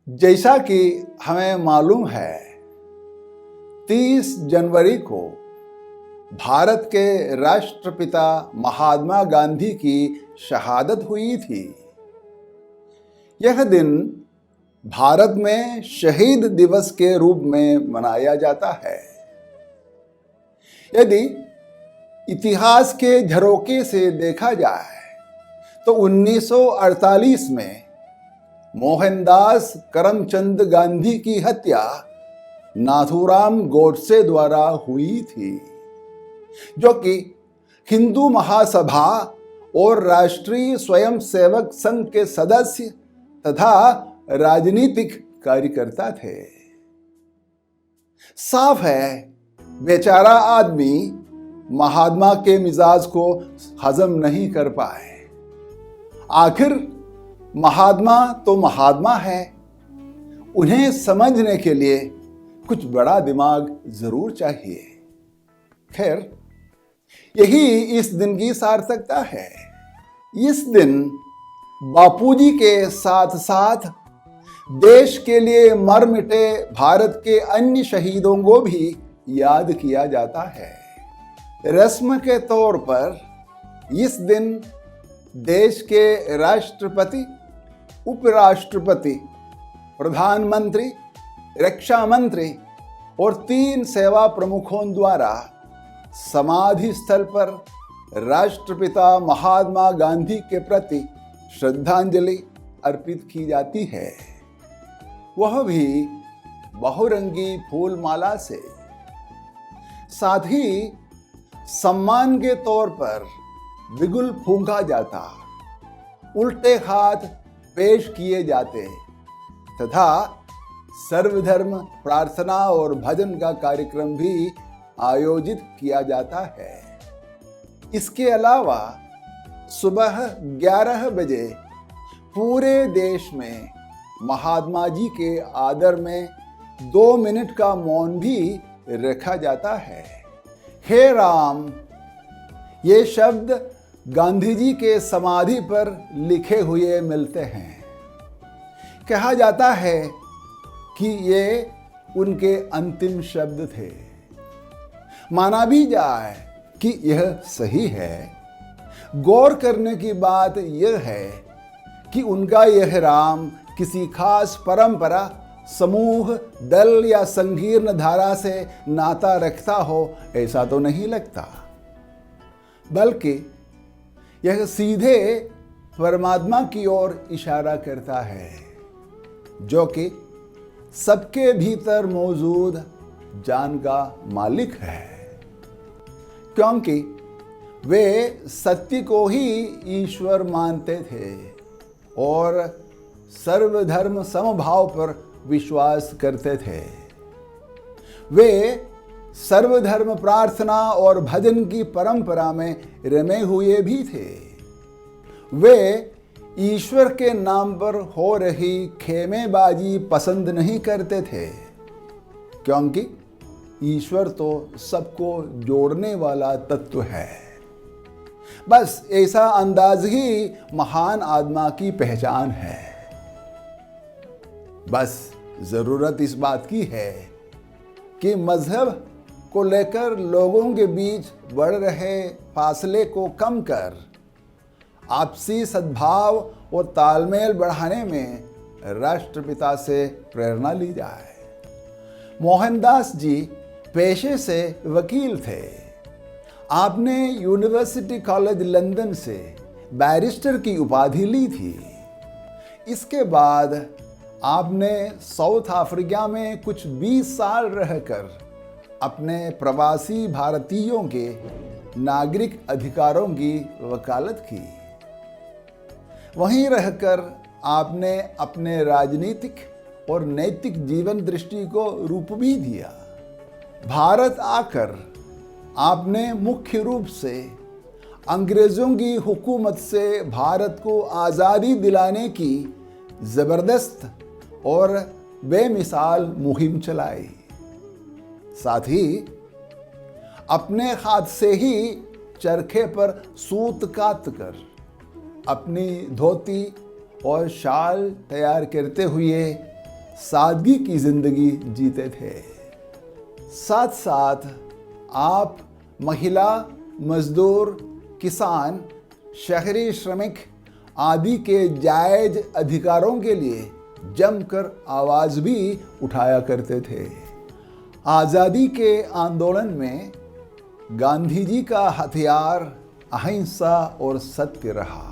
जैसा कि हमें मालूम है, 30 जनवरी को भारत के राष्ट्रपिता महात्मा गांधी की शहादत हुई थी। यह दिन भारत में शहीद दिवस के रूप में मनाया जाता है। यदि इतिहास के झरोके से देखा जाए तो 1948 में मोहनदास करमचंद गांधी की हत्या नाथूराम गोडसे द्वारा हुई थी, जो कि हिंदू महासभा और राष्ट्रीय स्वयंसेवक संघ के सदस्य तथा राजनीतिक कार्यकर्ता थे। साफ है, बेचारा आदमी महात्मा के मिजाज को हजम नहीं कर पाए। आखिर महात्मा तो महात्मा है, उन्हें समझने के लिए कुछ बड़ा दिमाग जरूर चाहिए। खैर, यही इस दिन की सार्थकता है। इस दिन बापूजी के साथ साथ देश के लिए मर मिटे भारत के अन्य शहीदों को भी याद किया जाता है। रस्म के तौर पर इस दिन देश के राष्ट्रपति, उपराष्ट्रपति, प्रधानमंत्री, रक्षा मंत्री और 3 सेवा प्रमुखों द्वारा समाधि स्थल पर राष्ट्रपिता महात्मा गांधी के प्रति श्रद्धांजलि अर्पित की जाती है, वह भी बहुरंगी फूल माला से। साथ ही सम्मान के तौर पर बिगुल फूंका जाता, उल्टे हाथ पेश किए जाते तथा सर्वधर्म प्रार्थना और भजन का कार्यक्रम भी आयोजित किया जाता है। इसके अलावा सुबह 11 बजे पूरे देश में महात्मा जी के आदर में 2 मिनट का मौन भी रखा जाता है। हे राम, ये शब्द गांधी जी के समाधि पर लिखे हुए मिलते हैं। कहा जाता है कि ये उनके अंतिम शब्द थे। माना भी जाए कि यह सही है। गौर करने की बात यह है कि उनका यह राम किसी खास परंपरा, समूह, दल या संकीर्ण धारा से नाता रखता हो, ऐसा तो नहीं लगता, बल्कि यह सीधे परमात्मा की ओर इशारा करता है, जो कि सबके भीतर मौजूद जान का मालिक है। क्योंकि वे सत्य को ही ईश्वर मानते थे और सर्वधर्म समभाव पर विश्वास करते थे। वे सर्वधर्म प्रार्थना और भजन की परंपरा में रमे हुए भी थे। वे ईश्वर के नाम पर हो रही खेमेबाजी पसंद नहीं करते थे, क्योंकि ईश्वर तो सबको जोड़ने वाला तत्व है। बस ऐसा अंदाज ही महान आत्मा की पहचान है। बस जरूरत इस बात की है कि मजहब को लेकर लोगों के बीच बढ़ रहे फासले को कम कर आपसी सद्भाव और तालमेल बढ़ाने में राष्ट्रपिता से प्रेरणा ली जाए। मोहनदास जी पेशे से वकील थे। आपने यूनिवर्सिटी कॉलेज लंदन से बैरिस्टर की उपाधि ली थी। इसके बाद आपने साउथ अफ्रीका में कुछ 20 साल रहकर अपने प्रवासी भारतीयों के नागरिक अधिकारों की वकालत की। वहीं रहकर आपने अपने राजनीतिक और नैतिक जीवन दृष्टि को रूप भी दिया। भारत आकर आपने मुख्य रूप से अंग्रेजों की हुकूमत से भारत को आज़ादी दिलाने की ज़बरदस्त और बेमिसाल मुहिम चलाई। साथ ही अपने हाथ से ही चरखे पर सूत काट कर अपनी धोती और शाल तैयार करते हुए सादगी की जिंदगी जीते थे। साथ साथ आप महिला, मजदूर, किसान, शहरी श्रमिक आदि के जायज अधिकारों के लिए जमकर आवाज भी उठाया करते थे। आज़ादी के आंदोलन में गांधी जी का हथियार अहिंसा और सत्य रहा।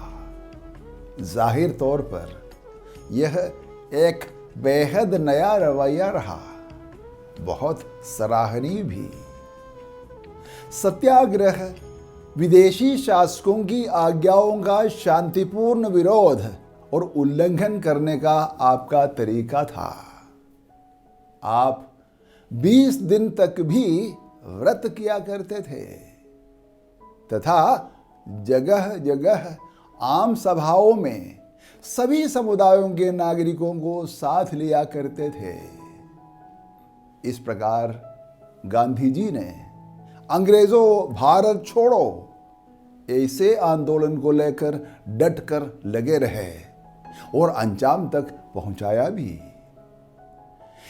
जाहिर तौर पर यह एक बेहद नया रवैया रहा, बहुत सराहनीय भी। सत्याग्रह विदेशी शासकों की आज्ञाओं का शांतिपूर्ण विरोध और उल्लंघन करने का आपका तरीका था। आप 20 दिन तक भी व्रत किया करते थे तथा जगह जगह आम सभाओं में सभी समुदायों के नागरिकों को साथ लिया करते थे। इस प्रकार गांधी जी ने अंग्रेजों भारत छोड़ो ऐसे आंदोलन को लेकर डटकर लगे रहे और अंजाम तक पहुंचाया भी।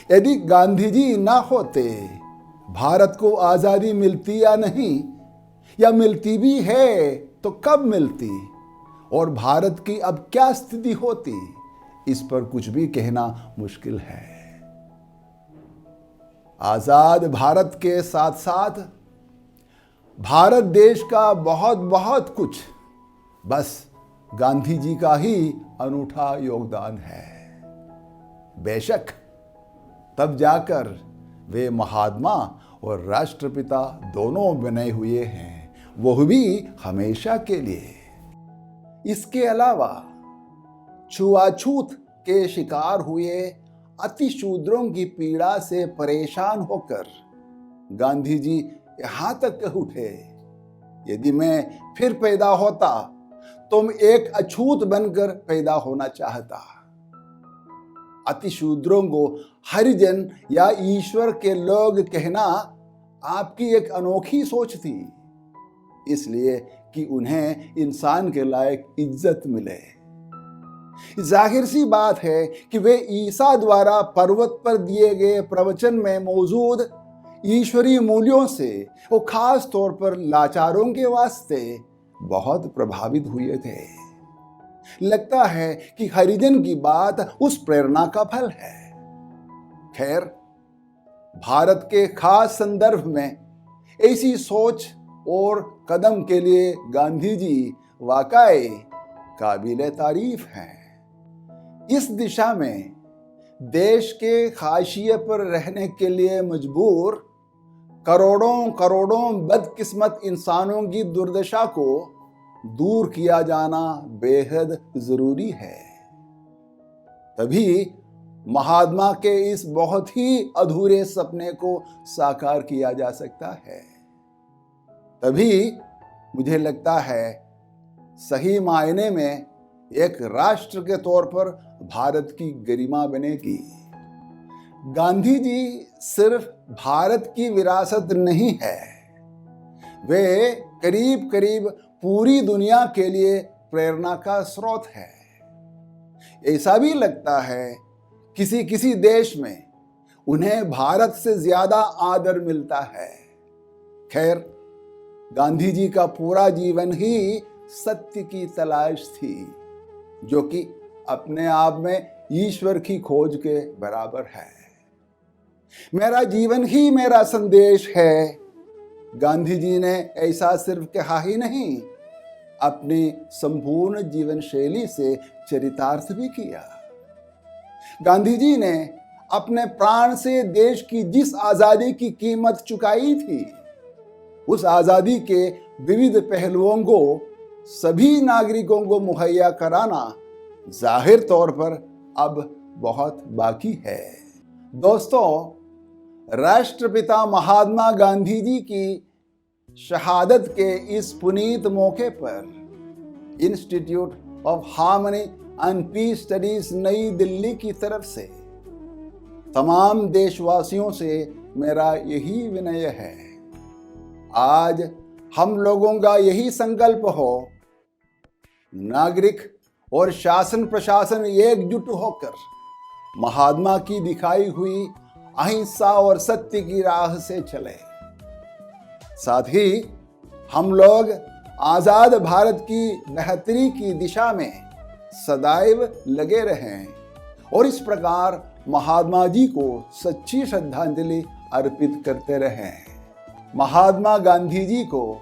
यदि गांधी जी ना होते, भारत को आजादी मिलती या नहीं, या मिलती भी है तो कब मिलती और भारत की अब क्या स्थिति होती, इस पर कुछ भी कहना मुश्किल है। आजाद भारत के साथ साथ भारत देश का बहुत बहुत कुछ बस गांधी जी का ही अनूठा योगदान है। बेशक तब जाकर वे महात्मा और राष्ट्रपिता दोनों बने हुए हैं, वह भी हमेशा के लिए। इसके अलावा छुआछूत के शिकार हुए अतिशूद्रों की पीड़ा से परेशान होकर गांधी जी यहां तक कह उठे, यदि मैं फिर पैदा होता तो मैं एक अछूत बनकर पैदा होना चाहता। अतिशूद्रों को हरिजन या ईश्वर के लोग कहना आपकी एक अनोखी सोच थी, इसलिए कि उन्हें इंसान के लायक इज्जत मिले। जाहिर सी बात है कि वे ईसा द्वारा पर्वत पर दिए गए प्रवचन में मौजूद ईश्वरीय मूल्यों से वो खास तौर पर लाचारों के वास्ते बहुत प्रभावित हुए थे। लगता है कि हरिजन की बात उस प्रेरणा का फल है। खैर, भारत के खास संदर्भ में ऐसी सोच और कदम के लिए गांधी जी वाकई काबिले तारीफ हैं। इस दिशा में देश के हाशिए पर रहने के लिए मजबूर करोड़ों करोड़ों बदकिस्मत इंसानों की दुर्दशा को दूर किया जाना बेहद जरूरी है। तभी महात्मा के इस बहुत ही अधूरे सपने को साकार किया जा सकता है। तभी मुझे लगता है सही मायने में एक राष्ट्र के तौर पर भारत की गरिमा बनेगी। गांधी जी सिर्फ भारत की विरासत नहीं है, वे करीब करीब पूरी दुनिया के लिए प्रेरणा का स्रोत है। ऐसा भी लगता है किसी किसी देश में उन्हें भारत से ज्यादा आदर मिलता है। खैर, गांधी जी का पूरा जीवन ही सत्य की तलाश थी, जो कि अपने आप में ईश्वर की खोज के बराबर है। मेरा जीवन ही मेरा संदेश है, गांधी जी ने ऐसा सिर्फ कहा ही नहीं, अपनी संपूर्ण जीवन शैली से चरितार्थ भी किया। गांधी जी ने अपने प्राण से देश की जिस आजादी की कीमत चुकाई थी, उस आजादी के विविध पहलुओं को सभी नागरिकों को मुहैया कराना जाहिर तौर पर अब बहुत बाकी है। दोस्तों, राष्ट्रपिता महात्मा गांधी जी की शहादत के इस पुनीत मौके पर institute of harmony and peace studies New Delhi की तरफ से तमाम देशवासियों से मेरा यही विनय है, आज हम लोगों का यही संकल्प हो, नागरिक और शासन प्रशासन एकजुट होकर महात्मा की दिखाई हुई अहिंसा और सत्य की राह से चले। साथ ही हम लोग आजाद भारत की बेहतरी की दिशा में सदैव लगे रहें और इस प्रकार महात्मा जी को सच्ची श्रद्धांजलि अर्पित करते रहें। महात्मा गांधी जी को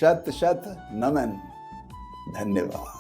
शत शत नमन। धन्यवाद।